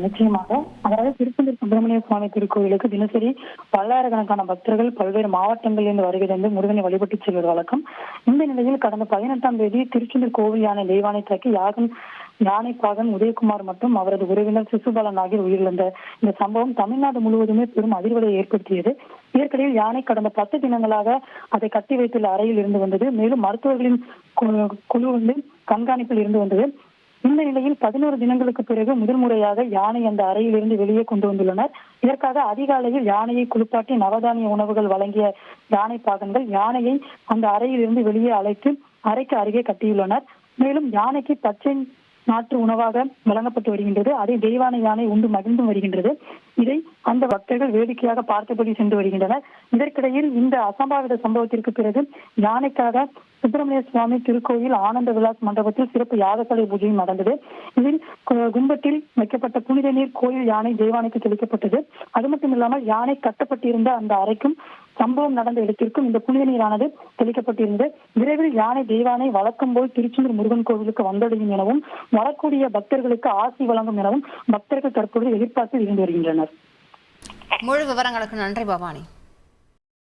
நிச்சயமாக. அதாவது திருச்செந்தூர் சுப்பிரமணிய சுவாமி திருக்கோவிலுக்கு தினசரி பல்லாயிரக்கணக்கான பக்தர்கள் பல்வேறு மாவட்டங்களில் இருந்து வருகை தந்து முருகனை வழிபட்டு செல்வது வழக்கம். இந்த நிலையில் கடந்த 18ஆம் தேதி திருச்செந்தூர் கோவில் யானை தெய்வானை தாக்கி யானை பாகன் உதயகுமார் மற்றும் அவரது உறவினர் சிசுபாலன் ஆகியோர் உயிரிழந்த இந்த சம்பவம் தமிழ்நாடு முழுவதுமே பெரும் அதிர்வலை ஏற்படுத்தியது. இதற்கிடையில் யானை கடந்த 10 தினங்களாக அதை கட்டி வைத்துள்ள அறையில் இருந்து வந்தது. மேலும் மருத்துவர்களின் குழு கண்காணிப்பில் இருந்து வந்தது. இந்த நிலையில் 11 தினங்களுக்கு பிறகு முதல் முறையாக யானை அந்த அறையில் இருந்து வெளியே கொண்டு வந்துள்ளனர். இதற்காக அதிகாலையில் யானையை குளிப்பாட்டி நவதானிய உணவுகள் வழங்கிய யானை பாகன்கள் யானையை அந்த அறையில் இருந்து வெளியே அழைத்து அறைக்கு அருகே கட்டியுள்ளனர். மேலும் யானைக்கு பச்சை நாற்று உணவாக வழங்கப்பட்டு வருகின்றது. அதை தெய்வானை யானை உண்டு மகிழ்ந்து வருகின்றது. இதை அந்த பக்தர்கள் வேடிக்கையாக பார்த்தபடி சென்று வருகின்றனர். இதற்கிடையில் இந்த அசம்பாவித சம்பவத்திற்கு பிறகு யானைக்காக சுப்பிரமணிய சுவாமி திருக்கோயில் ஆனந்த விலாஸ் மண்டபத்தில் சிறப்பு யாகசாலை பூஜையும் நடந்தது. இதில் கும்பத்தில் வைக்கப்பட்ட புனித நீர் கோயில் யானை தெய்வானைக்கு தெளிக்கப்பட்டது. அது மட்டும் இல்லாமல் யானை கட்டப்பட்டிருந்த அந்த அறைக்கும் சம்பவம் நடந்த இடத்திற்கும் இந்த புனித நீரானது தெளிக்கப்பட்டிருந்தது. விரைவில் யானை தெய்வானை வழக்கம் போல் திருச்செந்தூர் முருகன் கோவிலுக்கு வந்தடையும் எனவும் வரக்கூடிய பக்தர்களுக்கு ஆசி வழங்கும் எனவும் பக்தர்கள் தற்போது எதிர்பார்த்து இருந்து வருகின்றனர். முழு விவரங்களுக்கு நன்றி பவானி.